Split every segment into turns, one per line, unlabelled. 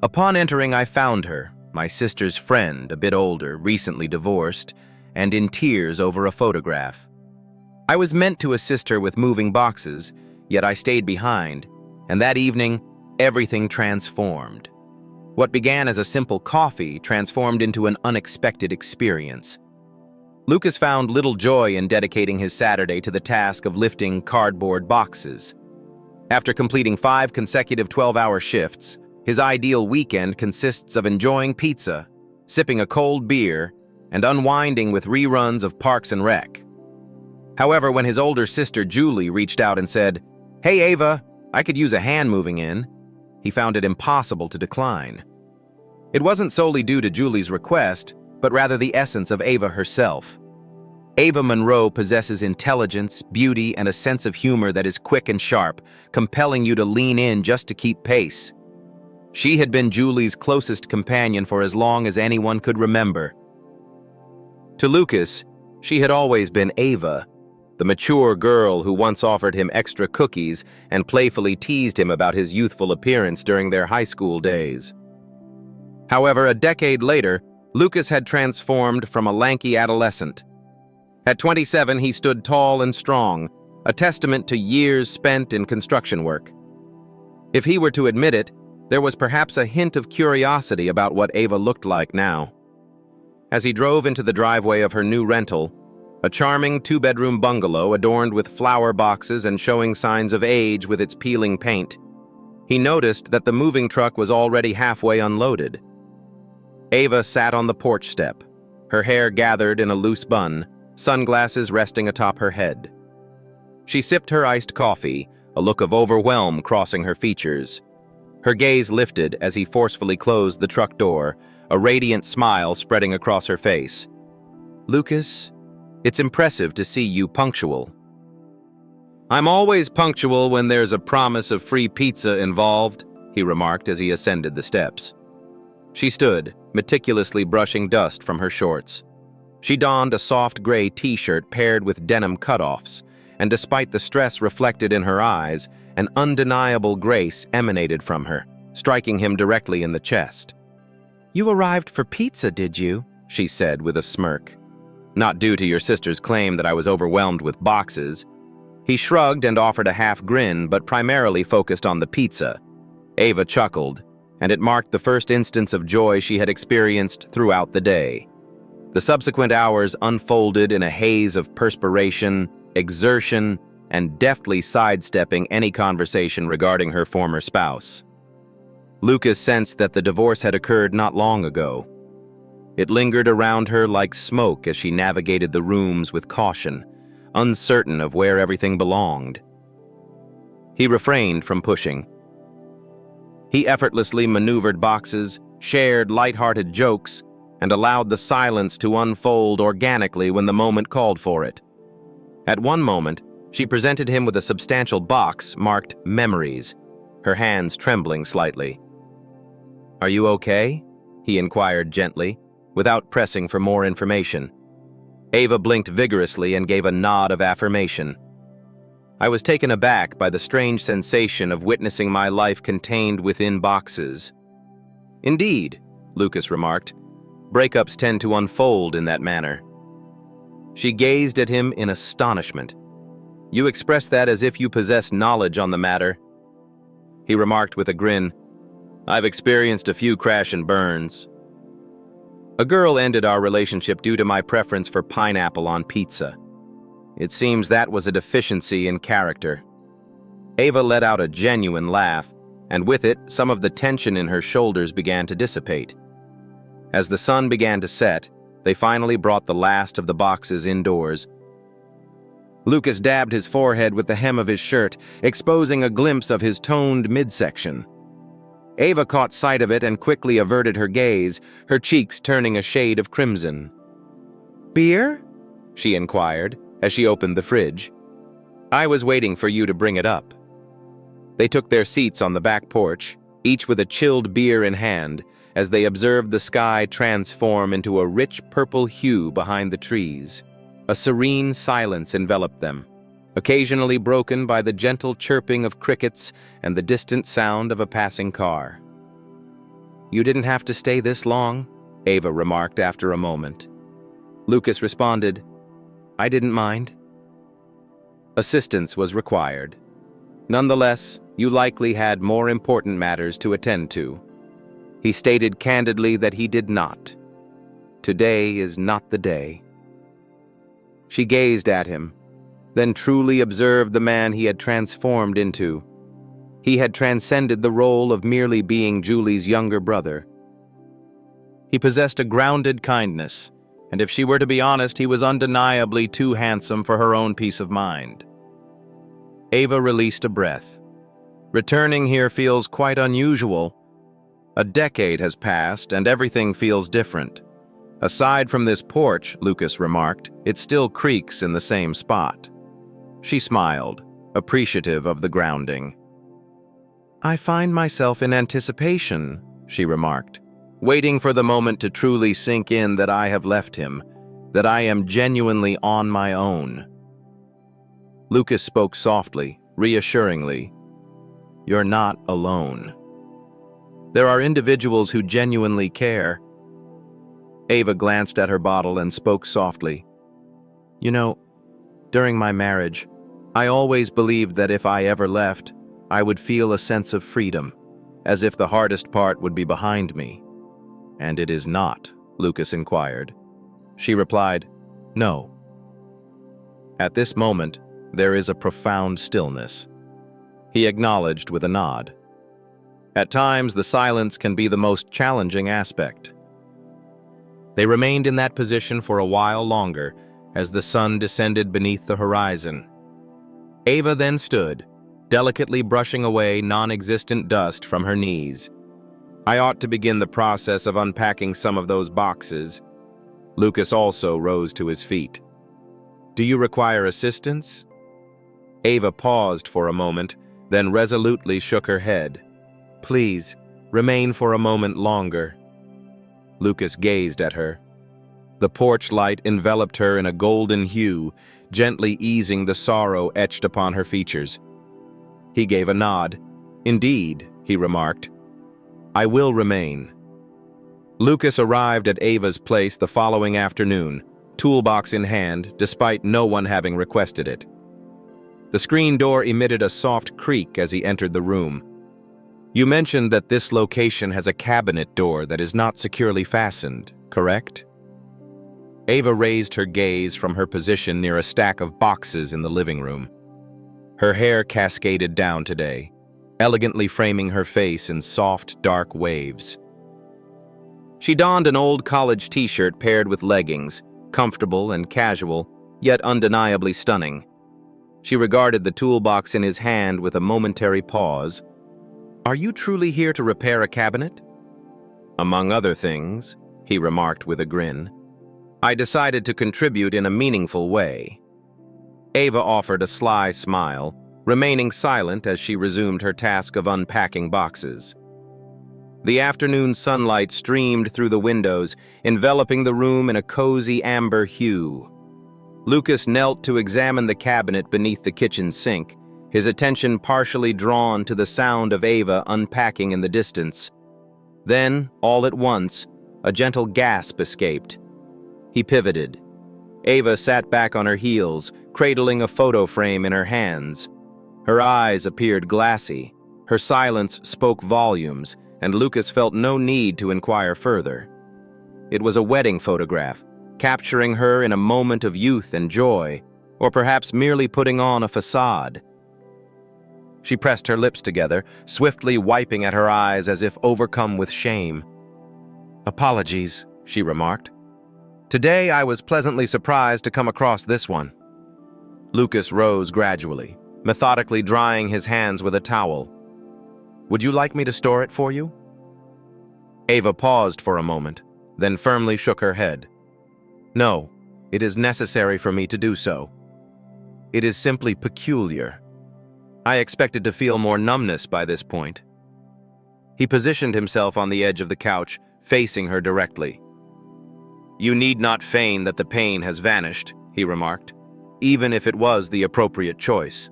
Upon entering, I found her, my sister's friend, a bit older, recently divorced, and in tears over a photograph. I was meant to assist her with moving boxes, yet I stayed behind, and that evening, everything transformed. What began as a simple coffee transformed into an unexpected experience. Lucas found little joy in dedicating his Saturday to the task of lifting cardboard boxes. After completing 5 consecutive 12-hour shifts, his ideal weekend consists of enjoying pizza, sipping a cold beer, and unwinding with reruns of Parks and Rec. However, when his older sister Julie reached out and said, "Hey Ava, I could use a hand moving in," he found it impossible to decline. It wasn't solely due to Julie's request, but rather the essence of Ava herself. Ava Monroe possesses intelligence, beauty, and a sense of humor that is quick and sharp, compelling you to lean in just to keep pace. She had been Julie's closest companion for as long as anyone could remember. To Lucas, she had always been Ava, the mature girl who once offered him extra cookies and playfully teased him about his youthful appearance during their high school days. However, a decade later, Lucas had transformed from a lanky adolescent. At 27, he stood tall and strong, a testament to years spent in construction work. If he were to admit it, there was perhaps a hint of curiosity about what Ava looked like now. As he drove into the driveway of her new rental, a charming 2-bedroom bungalow adorned with flower boxes and showing signs of age with its peeling paint, he noticed that the moving truck was already halfway unloaded. Ava sat on the porch step, her hair gathered in a loose bun, sunglasses resting atop her head. She sipped her iced coffee, a look of overwhelm crossing her features. Her gaze lifted as he forcefully closed the truck door, a radiant smile spreading across her face. "Lucas, it's impressive to see you punctual." "I'm always punctual when there's a promise of free pizza involved," he remarked as he ascended the steps. She stood, meticulously brushing dust from her shorts. She donned a soft gray t-shirt paired with denim cutoffs, and despite the stress reflected in her eyes, an undeniable grace emanated from her, striking him directly in the chest. "You arrived for pizza, did you?" she said with a smirk. "Not due to your sister's claim that I was overwhelmed with boxes." He shrugged and offered a half grin, but primarily focused on the pizza. Ava chuckled, and it marked the first instance of joy she had experienced throughout the day. The subsequent hours unfolded in a haze of perspiration, exertion, and deftly sidestepping any conversation regarding her former spouse. Lucas sensed that the divorce had occurred not long ago. It lingered around her like smoke as she navigated the rooms with caution, uncertain of where everything belonged. He refrained from pushing. He effortlessly maneuvered boxes, shared light-hearted jokes, and allowed the silence to unfold organically when the moment called for it. At one moment, she presented him with a substantial box marked Memories, her hands trembling slightly. "Are you okay?" he inquired gently, without pressing for more information. Ava blinked vigorously and gave a nod of affirmation. "I was taken aback by the strange sensation of witnessing my life contained within boxes." "Indeed," Lucas remarked. "Breakups tend to unfold in that manner." She gazed at him in astonishment. "You express that as if you possess knowledge on the matter." He remarked with a grin, "I've experienced a few crash and burns. A girl ended our relationship due to my preference for pineapple on pizza. It seems that was a deficiency in character." Ava let out a genuine laugh, and with it, some of the tension in her shoulders began to dissipate. As the sun began to set, they finally brought the last of the boxes indoors. Lucas dabbed his forehead with the hem of his shirt, exposing a glimpse of his toned midsection. Ava caught sight of it and quickly averted her gaze, her cheeks turning a shade of crimson. "Beer?" she inquired as she opened the fridge. "I was waiting for you to bring it up." They took their seats on the back porch, each with a chilled beer in hand, as they observed the sky transform into a rich purple hue behind the trees. A serene silence enveloped them, occasionally broken by the gentle chirping of crickets and the distant sound of a passing car. You didn't have to stay this long, Ava remarked after a moment. Lucas responded, I didn't mind. Assistance was required. Nonetheless, you likely had more important matters to attend to. He stated candidly that he did not. Today is not the day. She gazed at him, then truly observed the man he had transformed into. He had transcended the role of merely being Julie's younger brother. He possessed a grounded kindness, and if she were to be honest, he was undeniably too handsome for her own peace of mind. Ava released a breath. Returning here feels quite unusual. A decade has passed, and everything feels different. Aside from this porch, Lucas remarked, it still creaks in the same spot. She smiled, appreciative of the grounding. I find myself in anticipation, she remarked, waiting for the moment to truly sink in that I have left him, that I am genuinely on my own. Lucas spoke softly, reassuringly. You're not alone. There are individuals who genuinely care. Ava glanced at her bottle and spoke softly. You know, during my marriage, I always believed that if I ever left, I would feel a sense of freedom, as if the hardest part would be behind me. And it is not, Lucas inquired. She replied, no. At this moment, there is a profound stillness. He acknowledged with a nod. At times, the silence can be the most challenging aspect. They remained in that position for a while longer as the sun descended beneath the horizon. Ava then stood, delicately brushing away non-existent dust from her knees. I ought to begin the process of unpacking some of those boxes. Lucas also rose to his feet. Do you require assistance? Ava paused for a moment, then resolutely shook her head. Please, remain for a moment longer. Lucas gazed at her. The porch light enveloped her in a golden hue, gently easing the sorrow etched upon her features. He gave a nod. Indeed, he remarked. I will remain. Lucas arrived at Ava's place the following afternoon, toolbox in hand, despite no one having requested it. The screen door emitted a soft creak as he entered the room. You mentioned that this location has a cabinet door that is not securely fastened, correct? Ava raised her gaze from her position near a stack of boxes in the living room. Her hair cascaded down today, elegantly framing her face in soft, dark waves. She donned an old college t-shirt paired with leggings, comfortable and casual, yet undeniably stunning. She regarded the toolbox in his hand with a momentary pause. Are you truly here to repair a cabinet? Among other things, he remarked with a grin. I decided to contribute in a meaningful way. Ava offered a sly smile, remaining silent as she resumed her task of unpacking boxes. The afternoon sunlight streamed through the windows, enveloping the room in a cozy amber hue. Lucas knelt to examine the cabinet beneath the kitchen sink, his attention partially drawn to the sound of Ava unpacking in the distance. Then, all at once, a gentle gasp escaped. He pivoted. Ava sat back on her heels, cradling a photo frame in her hands. Her eyes appeared glassy. Her silence spoke volumes, and Lucas felt no need to inquire further. It was a wedding photograph, capturing her in a moment of youth and joy, or perhaps merely putting on a facade. She pressed her lips together, swiftly wiping at her eyes as if overcome with shame. Apologies, she remarked. Today I was pleasantly surprised to come across this one. Lucas rose gradually, methodically drying his hands with a towel. Would you like me to store it for you? Ava paused for a moment, then firmly shook her head. No, it is necessary for me to do so. It is simply peculiar. I expected to feel more numbness by this point. He positioned himself on the edge of the couch, facing her directly. You need not feign that the pain has vanished, he remarked, even if it was the appropriate choice.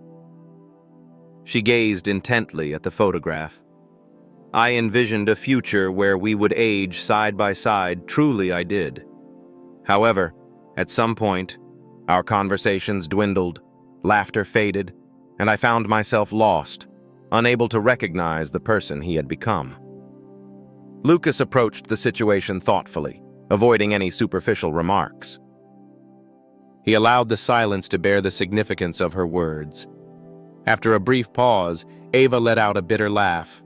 She gazed intently at the photograph. I envisioned a future where we would age side by side. Truly, I did. However, at some point, our conversations dwindled, laughter faded, and I found myself lost, unable to recognize the person he had become. Lucas approached the situation thoughtfully, avoiding any superficial remarks. He allowed the silence to bear the significance of her words. After a brief pause, Ava let out a bitter laugh.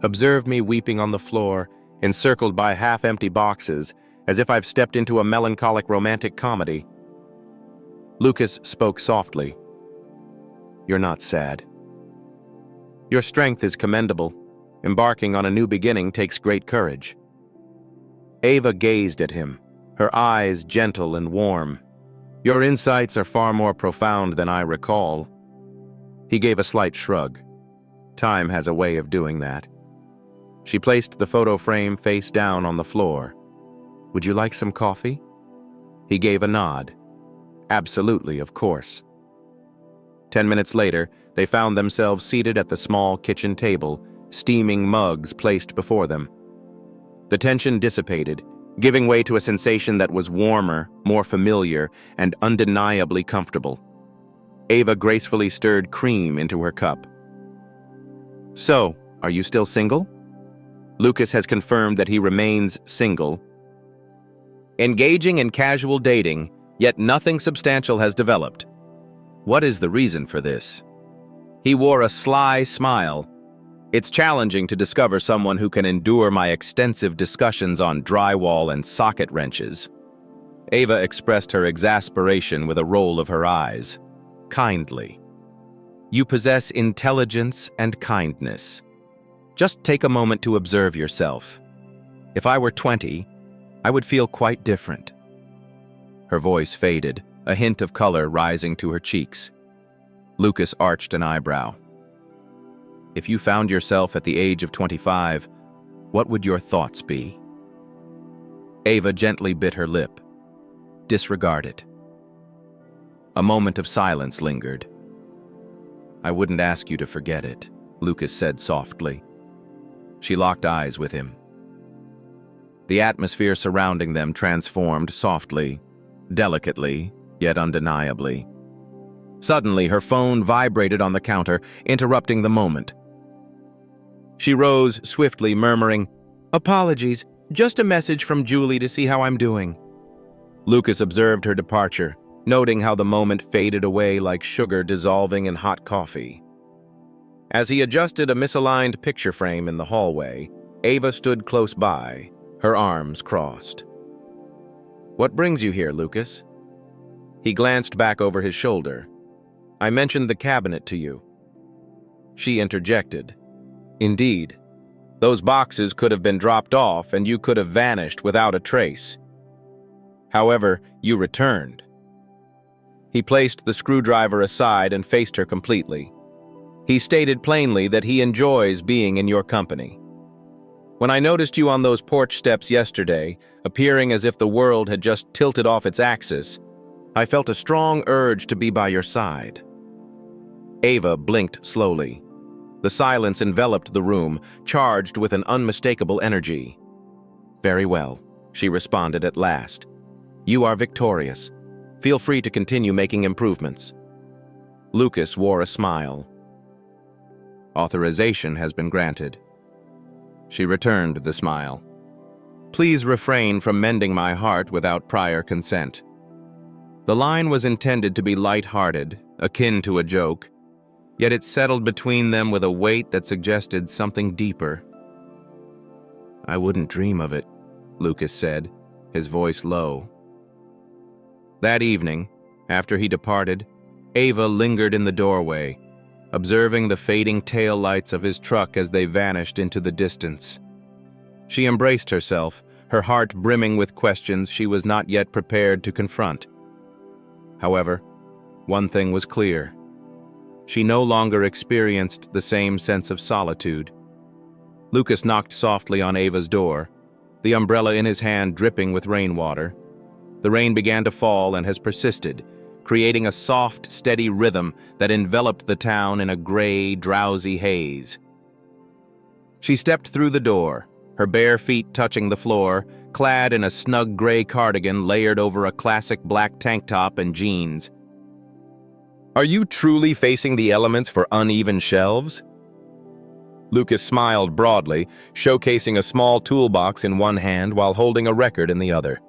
Observe me weeping on the floor, encircled by half-empty boxes, as if I've stepped into a melancholic romantic comedy. Lucas spoke softly. You're not sad. Your strength is commendable. Embarking on a new beginning takes great courage. Ava gazed at him, her eyes gentle and warm. Your insights are far more profound than I recall. He gave a slight shrug. Time has a way of doing that. She placed the photo frame face down on the floor. Would you like some coffee? He gave a nod. Absolutely, of course. 10 minutes later, they found themselves seated at the small kitchen table, steaming mugs placed before them. The tension dissipated, giving way to a sensation that was warmer, more familiar, and undeniably comfortable. Ava gracefully stirred cream into her cup. So, are you still single? Lucas has confirmed that he remains single. Engaging in casual dating, yet nothing substantial has developed. What is the reason for this? He wore a sly smile. It's challenging to discover someone who can endure my extensive discussions on drywall and socket wrenches. Ava expressed her exasperation with a roll of her eyes. Kindly. You possess intelligence and kindness. Just take a moment to observe yourself. If I were 20, I would feel quite different. Her voice faded, a hint of color rising to her cheeks. Lucas arched an eyebrow. If you found yourself at the age of 25, what would your thoughts be? Ava gently bit her lip. Disregard it. A moment of silence lingered. I wouldn't ask you to forget it, Lucas said softly. She locked eyes with him. The atmosphere surrounding them transformed softly, delicately, yet undeniably. Suddenly, her phone vibrated on the counter, interrupting the moment. She rose swiftly, murmuring, Apologies, just a message from Julie to see how I'm doing. Lucas observed her departure, noting how the moment faded away like sugar dissolving in hot coffee. As he adjusted a misaligned picture frame in the hallway, Ava stood close by, her arms crossed. What brings you here, Lucas? He glanced back over his shoulder. I mentioned the cabinet to you. She interjected. Indeed. Those boxes could have been dropped off and you could have vanished without a trace. However, you returned. He placed the screwdriver aside and faced her completely. He stated plainly that he enjoys being in your company. When I noticed you on those porch steps yesterday, appearing as if the world had just tilted off its axis, I felt a strong urge to be by your side. Ava blinked slowly. The silence enveloped the room, charged with an unmistakable energy. Very well, she responded at last. You are victorious. Feel free to continue making improvements. Lucas wore a smile. Authorization has been granted. She returned the smile. Please refrain from mending my heart without prior consent. The line was intended to be light-hearted, akin to a joke, yet it settled between them with a weight that suggested something deeper. I wouldn't dream of it, Lucas said, his voice low. That evening, after he departed, Ava lingered in the doorway, observing the fading tail lights of his truck as they vanished into the distance. She embraced herself, her heart brimming with questions she was not yet prepared to confront. However, one thing was clear. She no longer experienced the same sense of solitude. Lucas knocked softly on Ava's door, the umbrella in his hand dripping with rainwater. The rain began to fall and has persisted, creating a soft, steady rhythm that enveloped the town in a gray, drowsy haze. She stepped through the door, her bare feet touching the floor, clad in a snug gray cardigan layered over a classic black tank top and jeans. "Are you truly facing the elements for uneven shelves?" Lucas smiled broadly, showcasing a small toolbox in one hand while holding a record in the other.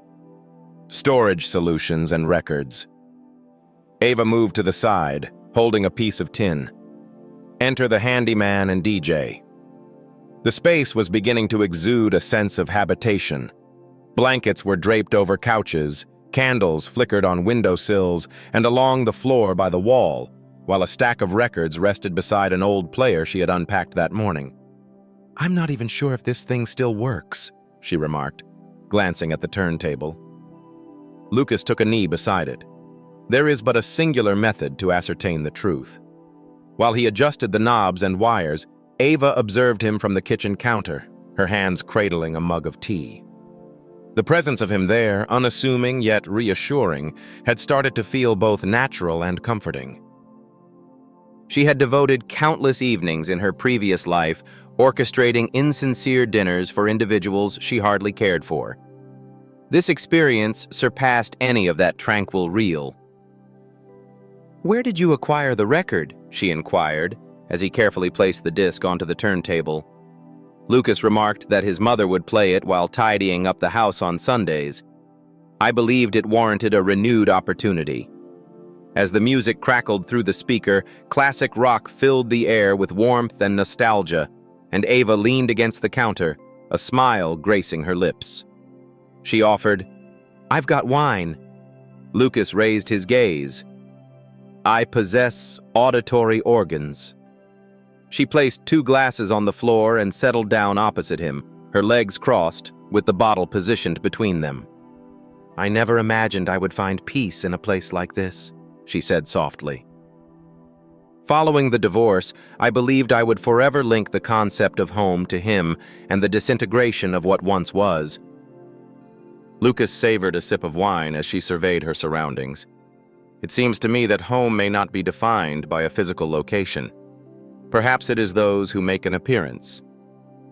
"Storage solutions and records." Ava moved to the side, holding a piece of tin. "Enter the handyman and DJ." The space was beginning to exude a sense of habitation. Blankets were draped over couches, candles flickered on windowsills and along the floor by the wall, while a stack of records rested beside an old player she had unpacked that morning. "I'm not even sure if this thing still works," she remarked, glancing at the turntable. Lucas took a knee beside it. There is but a singular method to ascertain the truth. While he adjusted the knobs and wires, Ava observed him from the kitchen counter, her hands cradling a mug of tea. The presence of him there, unassuming yet reassuring, had started to feel both natural and comforting. She had devoted countless evenings in her previous life orchestrating insincere dinners for individuals she hardly cared for. This experience surpassed any of that tranquil reel. "Where did you acquire the record?" she inquired, as he carefully placed the disc onto the turntable. Lucas remarked that his mother would play it while tidying up the house on Sundays. I believed it warranted a renewed opportunity. As the music crackled through the speaker, classic rock filled the air with warmth and nostalgia, and Ava leaned against the counter, a smile gracing her lips. She offered, "I've got wine." Lucas raised his gaze. "I possess auditory organs." She placed 2 glasses on the floor and settled down opposite him, her legs crossed, with the bottle positioned between them. "I never imagined I would find peace in a place like this," she said softly. Following the divorce, I believed I would forever link the concept of home to him and the disintegration of what once was. Lucas savored a sip of wine as she surveyed her surroundings. "It seems to me that home may not be defined by a physical location. Perhaps it is those who make an appearance."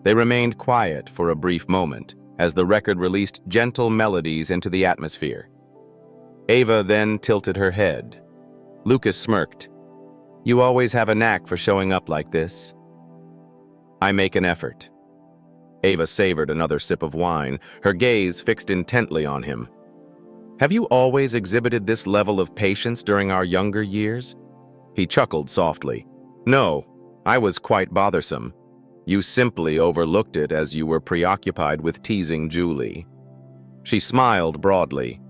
They remained quiet for a brief moment as the record released gentle melodies into the atmosphere. Ava then tilted her head. Lucas smirked. "You always have a knack for showing up like this." "I make an effort." Ava savored another sip of wine, her gaze fixed intently on him. "Have you always exhibited this level of patience during our younger years?" He chuckled softly. "No, I was quite bothersome. You simply overlooked it as you were preoccupied with teasing Julie." She smiled broadly.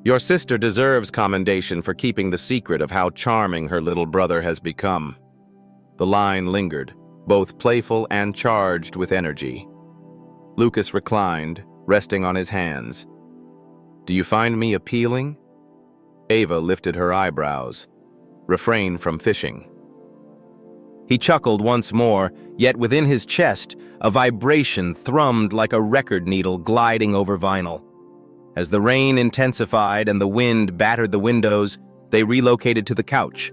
"Your sister deserves commendation for keeping the secret of how charming her little brother has become." The line lingered, both playful and charged with energy. Lucas reclined, resting on his hands. "Do you find me appealing?" Ava lifted her eyebrows. "Refrain from fishing." He chuckled once more, yet within his chest, a vibration thrummed like a record needle gliding over vinyl. As the rain intensified and the wind battered the windows, they relocated to the couch.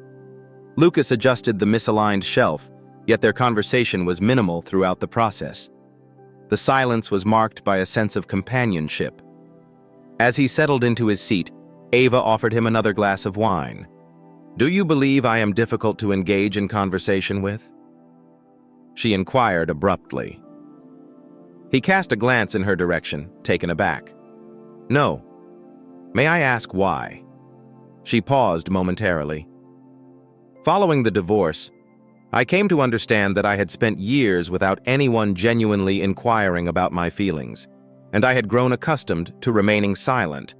Lucas adjusted the misaligned shelf, yet their conversation was minimal throughout the process. The silence was marked by a sense of companionship. As he settled into his seat, Ava offered him another glass of wine. "Do you believe I am difficult to engage in conversation with?" She inquired abruptly. He cast a glance in her direction, taken aback. "No. May I ask why?" She paused momentarily. "Following the divorce, I came to understand that I had spent years without anyone genuinely inquiring about my feelings, and I had grown accustomed to remaining silent.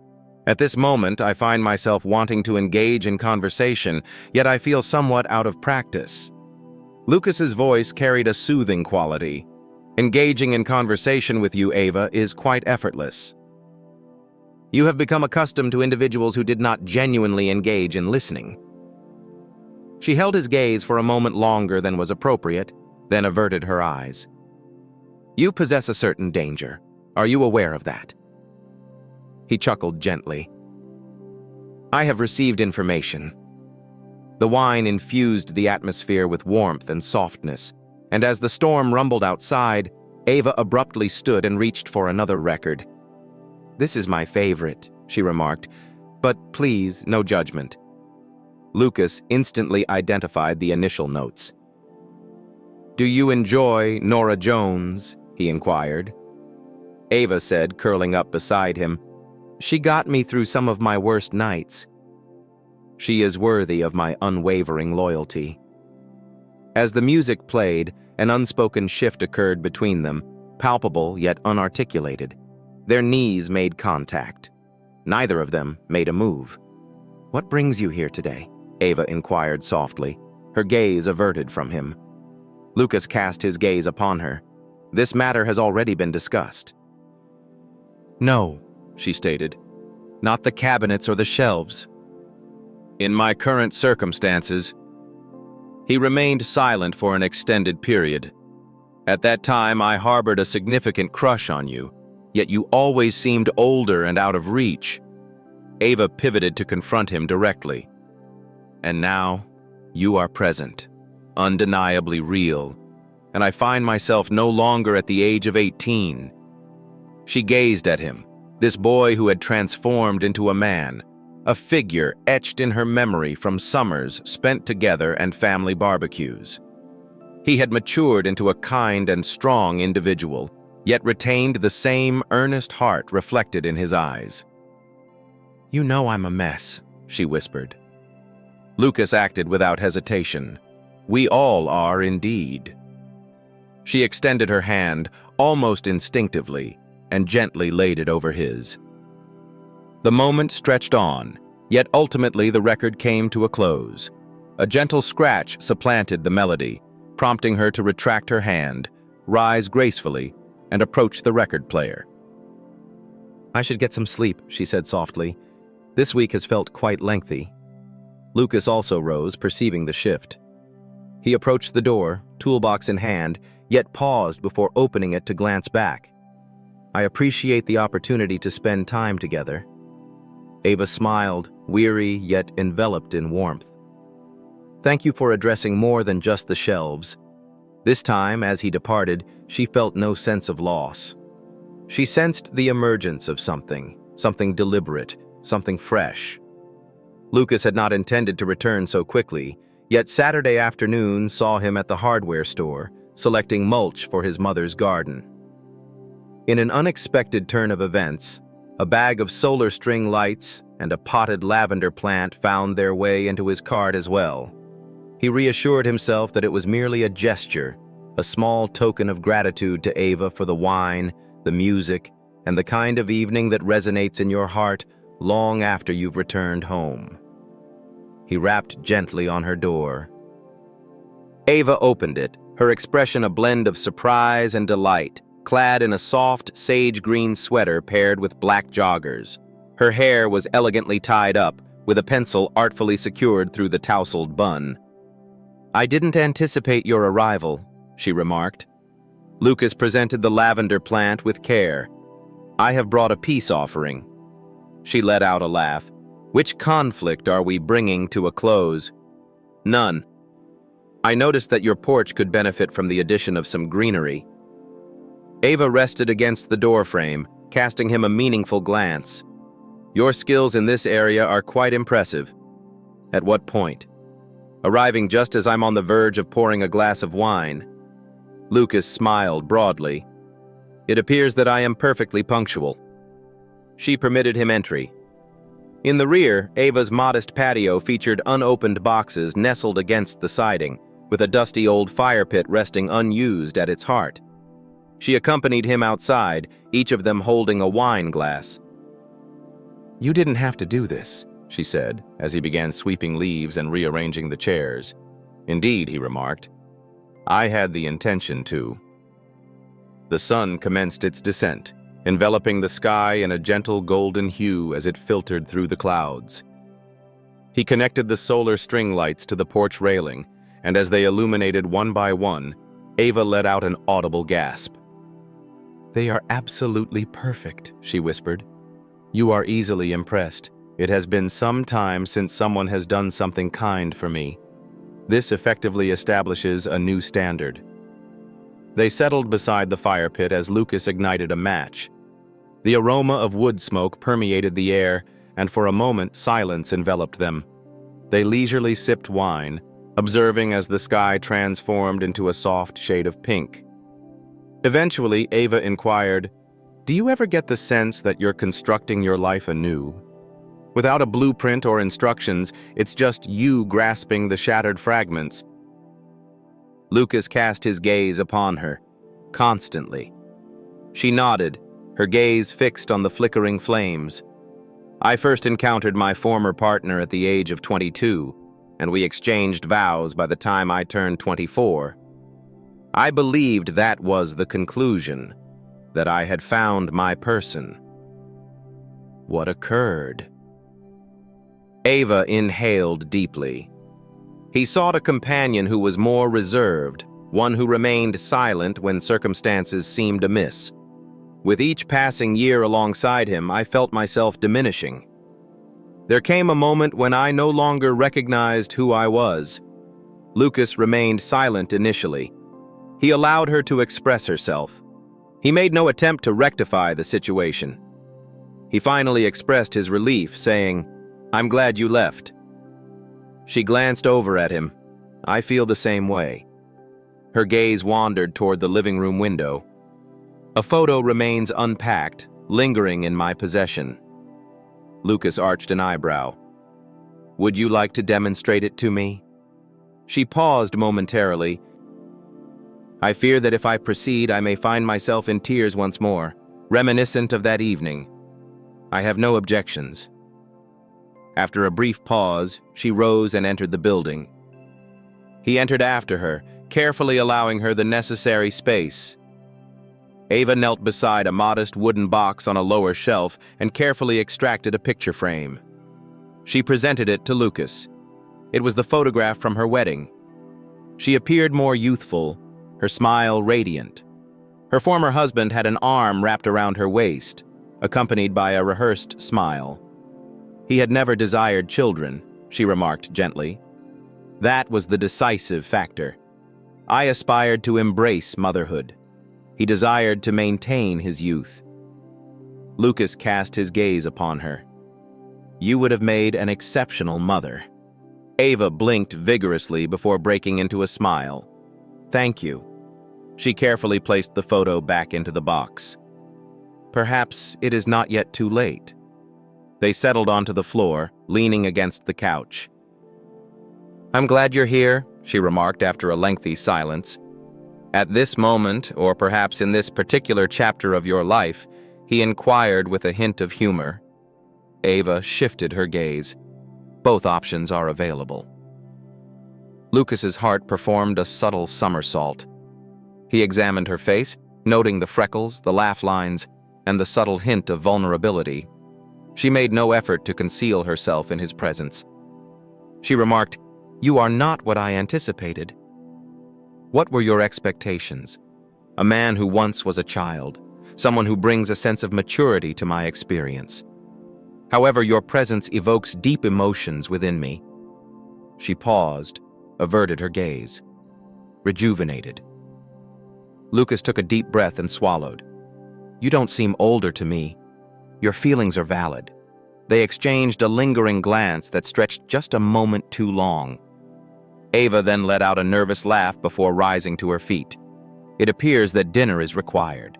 At this moment, I find myself wanting to engage in conversation, yet I feel somewhat out of practice." Lucas's voice carried a soothing quality. "Engaging in conversation with you, Ava, is quite effortless. You have become accustomed to individuals who did not genuinely engage in listening." She held his gaze for a moment longer than was appropriate, then averted her eyes. "You possess a certain danger. Are you aware of that?" He chuckled gently. "I have received information." The wine infused the atmosphere with warmth and softness, And as the storm rumbled outside, Ava abruptly stood and reached for another record. "This is my favorite," she remarked, "but please, no judgment." Lucas instantly identified the initial notes. "Do you enjoy Norah Jones?" he inquired. Ava said, curling up beside him, "She got me through some of my worst nights. She is worthy of my unwavering loyalty." As the music played, an unspoken shift occurred between them, palpable yet unarticulated. Their knees made contact. Neither of them made a move. "What brings you here today?" Ava inquired softly, her gaze averted from him. Lucas cast his gaze upon her. "This matter has already been discussed." "No," she stated. "Not the cabinets or the shelves. In my current circumstances." He remained silent for an extended period. "At that time, I harbored a significant crush on you, yet you always seemed older and out of reach." Ava pivoted to confront him directly. "And now, you are present, undeniably real, and I find myself no longer at the age of 18. She gazed at him, this boy who had transformed into a man, a figure etched in her memory from summers spent together and family barbecues. He had matured into a kind and strong individual, yet retained the same earnest heart reflected in his eyes. "You know I'm a mess," she whispered. Lucas acted without hesitation. "We all are indeed." She extended her hand, almost instinctively, and gently laid it over his. The moment stretched on, yet ultimately the record came to a close. A gentle scratch supplanted the melody, prompting her to retract her hand, rise gracefully, and approach the record player. "I should get some sleep," she said softly. "This week has felt quite lengthy." Lucas also rose, perceiving the shift. He approached the door, toolbox in hand, yet paused before opening it to glance back. "I appreciate the opportunity to spend time together." Ava smiled, weary yet enveloped in warmth. "Thank you for addressing more than just the shelves." This time, as he departed, she felt no sense of loss. She sensed the emergence of something deliberate, something fresh. Lucas had not intended to return so quickly, yet Saturday afternoon saw him at the hardware store, selecting mulch for his mother's garden. In an unexpected turn of events, a bag of solar string lights and a potted lavender plant found their way into his cart as well. He reassured himself that it was merely a gesture, a small token of gratitude to Ava for the wine, the music, and the kind of evening that resonates in your heart long after you've returned home. He rapped gently on her door. Ava opened it, her expression a blend of surprise and delight, clad in a soft, sage-green sweater paired with black joggers. Her hair was elegantly tied up, with a pencil artfully secured through the tousled bun. "I didn't anticipate your arrival," she remarked. Lucas presented the lavender plant with care. "I have brought a peace offering." She let out a laugh. "Which conflict are we bringing to a close?" "None. I noticed that your porch could benefit from the addition of some greenery." Ava rested against the doorframe, casting him a meaningful glance. "Your skills in this area are quite impressive." "At what point?" "Arriving just as I'm on the verge of pouring a glass of wine." Lucas smiled broadly. "It appears that I am perfectly punctual." She permitted him entry. In the rear, Ava's modest patio featured unopened boxes nestled against the siding, with a dusty old fire pit resting unused at its heart. She accompanied him outside, each of them holding a wine glass. "You didn't have to do this," she said, as he began sweeping leaves and rearranging the chairs. "Indeed," he remarked, "I had the intention to." The sun commenced its descent, enveloping the sky in a gentle golden hue as it filtered through the clouds. He connected the solar string lights to the porch railing, and as they illuminated one by one, Ava let out an audible gasp. "They are absolutely perfect," she whispered. "You are easily impressed. It has been some time since someone has done something kind for me. This effectively establishes a new standard." They settled beside the fire pit as Lucas ignited a match. The aroma of wood smoke permeated the air, and for a moment silence enveloped them. They leisurely sipped wine, observing as the sky transformed into a soft shade of pink. Eventually, Ava inquired, "Do you ever get the sense that you're constructing your life anew? Without a blueprint or instructions, it's just you grasping the shattered fragments." Lucas cast his gaze upon her, constantly. She nodded, her gaze fixed on the flickering flames. "I first encountered my former partner at the age of 22, and we exchanged vows by the time I turned 24. I believed that was the conclusion, that I had found my person." What occurred? Ava inhaled deeply. He sought a companion who was more reserved, one who remained silent when circumstances seemed amiss. With each passing year alongside him, I felt myself diminishing. There came a moment when I no longer recognized who I was. Lucas remained silent initially. He allowed her to express herself. He made no attempt to rectify the situation. He finally expressed his relief, saying, "I'm glad you left." She glanced over at him. "I feel the same way." Her gaze wandered toward the living room window. "A photo remains unpacked, lingering in my possession." Lucas arched an eyebrow. "Would you like to demonstrate it to me?" She paused momentarily. "I fear that if I proceed, I may find myself in tears once more, reminiscent of that evening. I have no objections." After a brief pause, she rose and entered the building. He entered after her, carefully allowing her the necessary space. Ava knelt beside a modest wooden box on a lower shelf and carefully extracted a picture frame. She presented it to Lucas. It was the photograph from her wedding. She appeared more youthful, her smile radiant. Her former husband had an arm wrapped around her waist, accompanied by a rehearsed smile. He had never desired children, she remarked gently. That was the decisive factor. I aspired to embrace motherhood. He desired to maintain his youth. Lucas cast his gaze upon her. "You would have made an exceptional mother." Ava blinked vigorously before breaking into a smile. "Thank you." She carefully placed the photo back into the box. "Perhaps it is not yet too late." They settled onto the floor, leaning against the couch. "I'm glad you're here," she remarked after a lengthy silence. "At this moment, or perhaps in this particular chapter of your life," he inquired with a hint of humor. Ava shifted her gaze. "Both options are available." Lucas's heart performed a subtle somersault. He examined her face, noting the freckles, the laugh lines, and the subtle hint of vulnerability. She made no effort to conceal herself in his presence. She remarked, "You are not what I anticipated." "What were your expectations?" "A man who once was a child, someone who brings a sense of maturity to my experience. However, your presence evokes deep emotions within me." She paused, averted her gaze. "Rejuvenated." Lucas took a deep breath and swallowed. "You don't seem older to me. Your feelings are valid." They exchanged a lingering glance that stretched just a moment too long. Ava then let out a nervous laugh before rising to her feet. "It appears that dinner is required."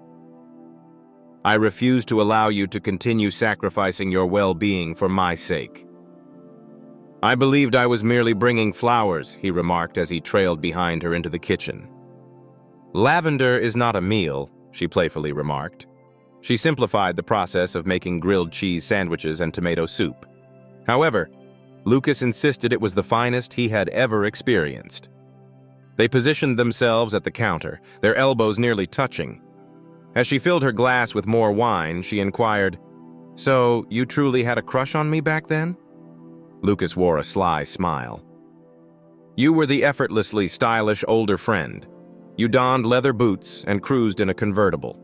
"I refuse to allow you to continue sacrificing your well-being for my sake." "I believed I was merely bringing flowers," he remarked as he trailed behind her into the kitchen. "Lavender is not a meal," she playfully remarked. She simplified the process of making grilled cheese sandwiches and tomato soup. However, Lucas insisted it was the finest he had ever experienced. They positioned themselves at the counter, their elbows nearly touching. As she filled her glass with more wine, she inquired, "So, you truly had a crush on me back then?" Lucas wore a sly smile. "You were the effortlessly stylish older friend. You donned leather boots and cruised in a convertible.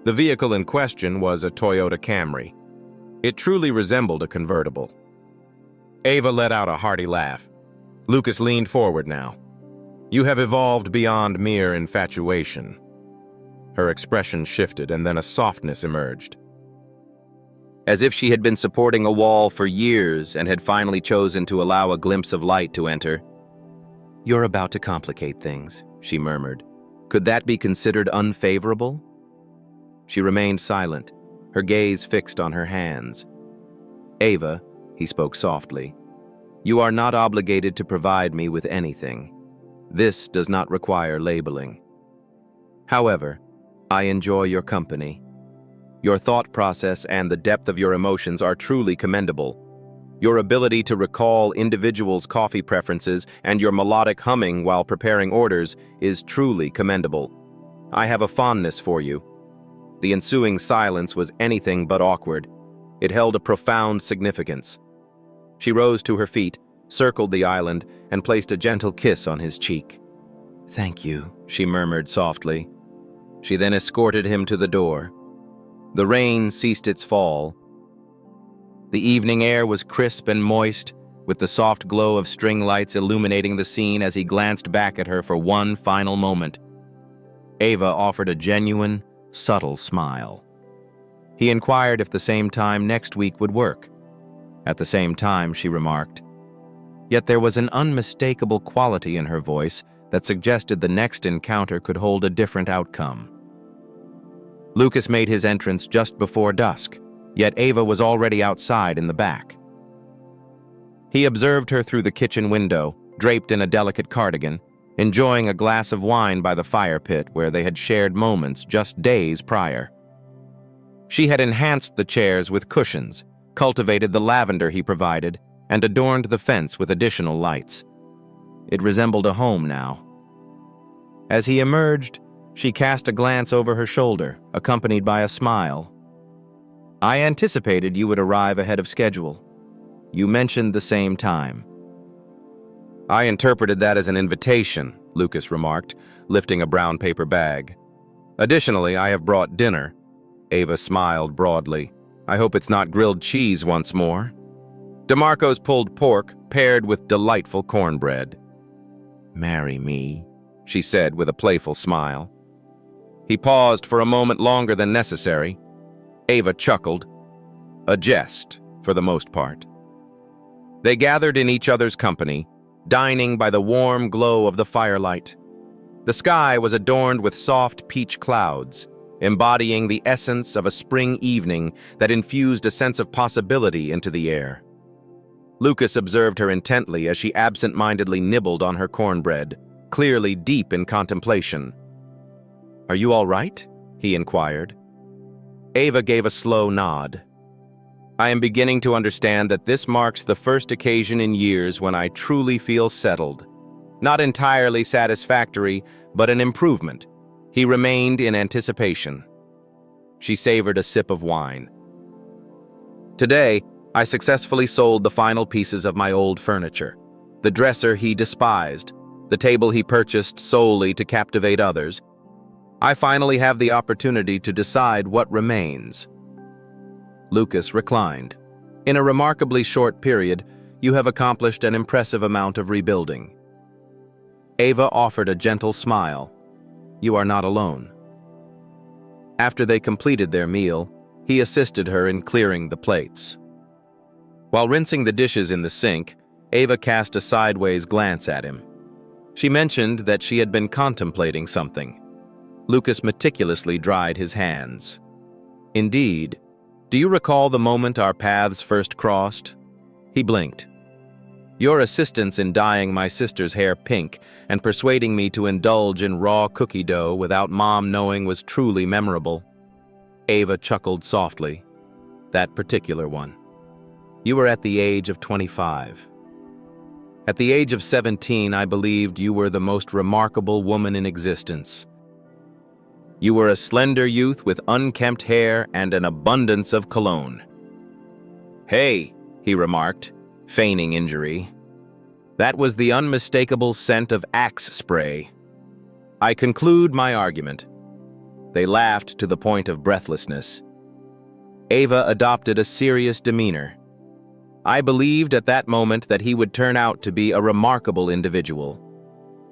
The vehicle in question was a Toyota Camry. It truly resembled a convertible." Ava let out a hearty laugh. Lucas leaned forward now. You have evolved beyond mere infatuation. Her expression shifted, and then a softness emerged. As if she had been supporting a wall for years and had finally chosen to allow a glimpse of light to enter. "You're about to complicate things," she murmured. "Could that be considered unfavorable?" She remained silent, her gaze fixed on her hands. "Ava," he spoke softly, "you are not obligated to provide me with anything. This does not require labeling. However, I enjoy your company. Your thought process and the depth of your emotions are truly commendable. Your ability to recall individuals' coffee preferences and your melodic humming while preparing orders is truly commendable. I have a fondness for you." The ensuing silence was anything but awkward. It held a profound significance. She rose to her feet, circled the island, and placed a gentle kiss on his cheek. "Thank you," she murmured softly. She then escorted him to the door. The rain ceased its fall. The evening air was crisp and moist, with the soft glow of string lights illuminating the scene as he glanced back at her for one final moment. Ava offered a genuine, subtle smile. He inquired if the same time next week would work. At the same time, she remarked. Yet there was an unmistakable quality in her voice that suggested the next encounter could hold a different outcome. Lucas made his entrance just before dusk, yet Ava was already outside in the back. He observed her through the kitchen window, draped in a delicate cardigan, enjoying a glass of wine by the fire pit where they had shared moments just days prior. She had enhanced the chairs with cushions, cultivated the lavender he provided, and adorned the fence with additional lights. It resembled a home now. As he emerged, she cast a glance over her shoulder, accompanied by a smile. "I anticipated you would arrive ahead of schedule. You mentioned the same time." "I interpreted that as an invitation," Lucas remarked, lifting a brown paper bag. "Additionally, I have brought dinner." Ava smiled broadly. "I hope it's not grilled cheese once more." DeMarco's pulled pork paired with delightful cornbread. "Marry me," she said with a playful smile. He paused for a moment longer than necessary. Ava chuckled. A jest, for the most part. They gathered in each other's company, dining by the warm glow of the firelight. The sky was adorned with soft peach clouds, embodying the essence of a spring evening that infused a sense of possibility into the air. Lucas observed her intently as she absent-mindedly nibbled on her cornbread, clearly deep in contemplation. "Are you all right?" he inquired. Ava gave a slow nod. "I am beginning to understand that this marks the first occasion in years when I truly feel settled. Not entirely satisfactory, but an improvement." He remained in anticipation. She savored a sip of wine. "Today, I successfully sold the final pieces of my old furniture. The dresser he despised, the table he purchased solely to captivate others. I finally have the opportunity to decide what remains." Lucas reclined. "In a remarkably short period, you have accomplished an impressive amount of rebuilding." Ava offered a gentle smile. "You are not alone." After they completed their meal, he assisted her in clearing the plates. While rinsing the dishes in the sink, Ava cast a sideways glance at him. She mentioned that she had been contemplating something. Lucas meticulously dried his hands. "Indeed. Do you recall the moment our paths first crossed?" He blinked. "Your assistance in dyeing my sister's hair pink and persuading me to indulge in raw cookie dough without Mom knowing was truly memorable." Ava chuckled softly. "That particular one. You were at the age of 25. At the age of 17, I believed you were the most remarkable woman in existence. You were a slender youth with unkempt hair and an abundance of cologne." "Hey," he remarked, feigning injury. "That was the unmistakable scent of Axe spray. I conclude my argument." They laughed to the point of breathlessness. Ava adopted a serious demeanor. "I believed at that moment that he would turn out to be a remarkable individual.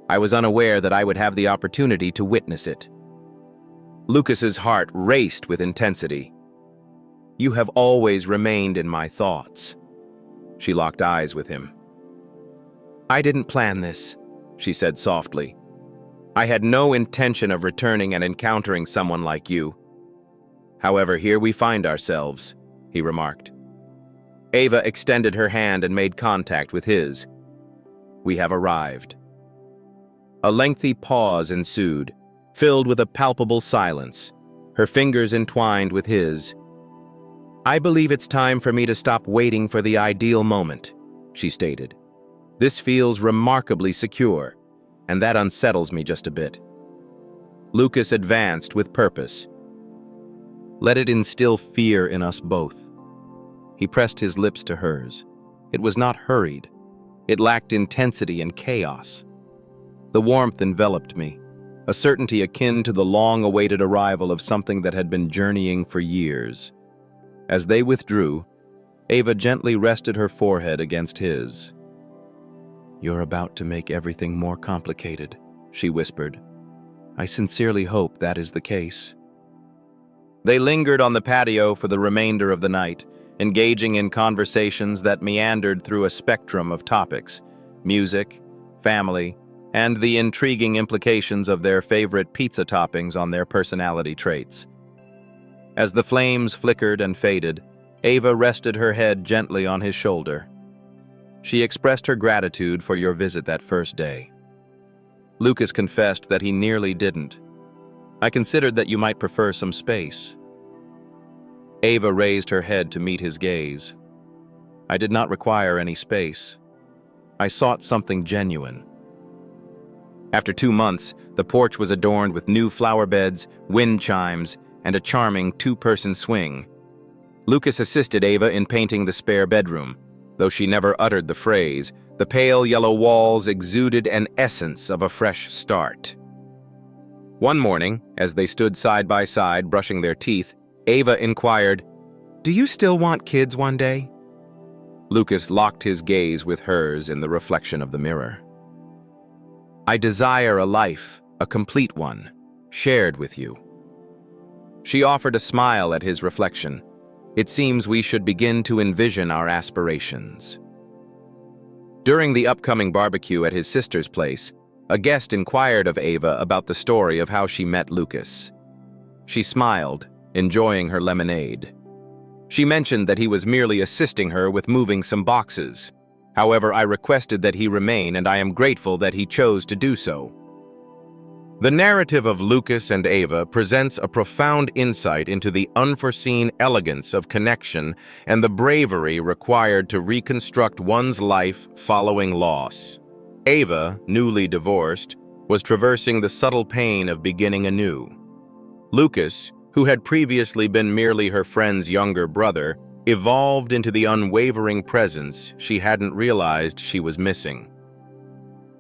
I was unaware that I would have the opportunity to witness it. Lucas's heart raced with intensity. You have always remained in my thoughts. She locked eyes with him. I didn't plan this, she said softly. I had no intention of returning and encountering someone like you. However, here we find ourselves, he remarked. Ava extended her hand and made contact with his. We have arrived. A lengthy pause ensued, filled with a palpable silence, her fingers entwined with his. I believe it's time for me to stop waiting for the ideal moment, she stated. This feels remarkably secure, and that unsettles me just a bit. Lucas advanced with purpose. Let it instill fear in us both. He pressed his lips to hers. It was not hurried. It lacked intensity and chaos. The warmth enveloped me, a certainty akin to the long-awaited arrival of something that had been journeying for years. As they withdrew, Ava gently rested her forehead against his. You're about to make everything more complicated, she whispered. I sincerely hope that is the case. They lingered on the patio for the remainder of the night, engaging in conversations that meandered through a spectrum of topics: music, family, and the intriguing implications of their favorite pizza toppings on their personality traits. As the flames flickered and faded, Ava rested her head gently on his shoulder. She expressed her gratitude for your visit that first day. Lucas confessed that he nearly didn't. I considered that you might prefer some space. Ava raised her head to meet his gaze. I did not require any space. I sought something genuine. After 2 months, the porch was adorned with new flower beds, wind chimes, and a charming 2-person swing. Lucas assisted Ava in painting the spare bedroom. Though she never uttered the phrase, the pale yellow walls exuded an essence of a fresh start. One morning, as they stood side by side brushing their teeth, Ava inquired, "Do you still want kids one day?" Lucas locked his gaze with hers in the reflection of the mirror. I desire a life, a complete one, shared with you. She offered a smile at his reflection. It seems we should begin to envision our aspirations. During the upcoming barbecue at his sister's place, a guest inquired of Ava about the story of how she met Lucas. She smiled, enjoying her lemonade. She mentioned that he was merely assisting her with moving some boxes. However, I requested that he remain, and I am grateful that he chose to do so. The narrative of Lucas and Ava presents a profound insight into the unforeseen elegance of connection and the bravery required to reconstruct one's life following loss. Ava, newly divorced, was traversing the subtle pain of beginning anew. Lucas, who had previously been merely her friend's younger brother, evolved into the unwavering presence she hadn't realized she was missing.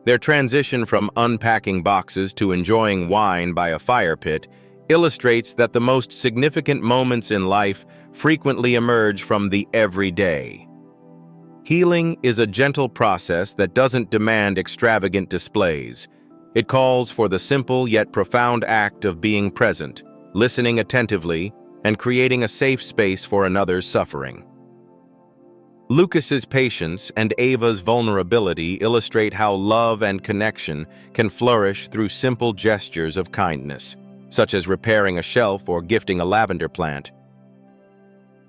Their transition from unpacking boxes to enjoying wine by a fire pit illustrates that the most significant moments in life frequently emerge from the everyday. Healing is a gentle process that doesn't demand extravagant displays. It calls for the simple yet profound act of being present, listening attentively, and creating a safe space for another's suffering. Lucas's patience and Ava's vulnerability illustrate how love and connection can flourish through simple gestures of kindness, such as repairing a shelf or gifting a lavender plant.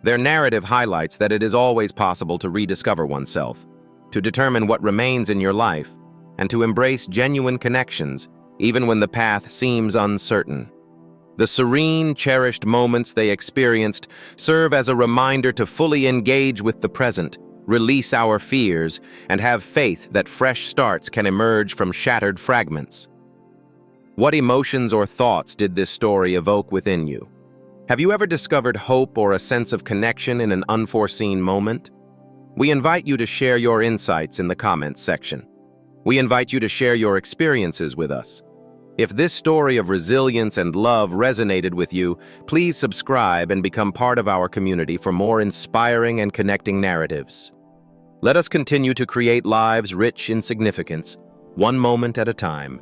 Their narrative highlights that it is always possible to rediscover oneself, to determine what remains in your life, and to embrace genuine connections, even when the path seems uncertain. The serene, cherished moments they experienced serve as a reminder to fully engage with the present, release our fears, and have faith that fresh starts can emerge from shattered fragments. What emotions or thoughts did this story evoke within you? Have you ever discovered hope or a sense of connection in an unforeseen moment? We invite you to share your insights in the comments section. We invite you to share your experiences with us. If this story of resilience and love resonated with you, please subscribe and become part of our community for more inspiring and connecting narratives. Let us continue to create lives rich in significance, one moment at a time.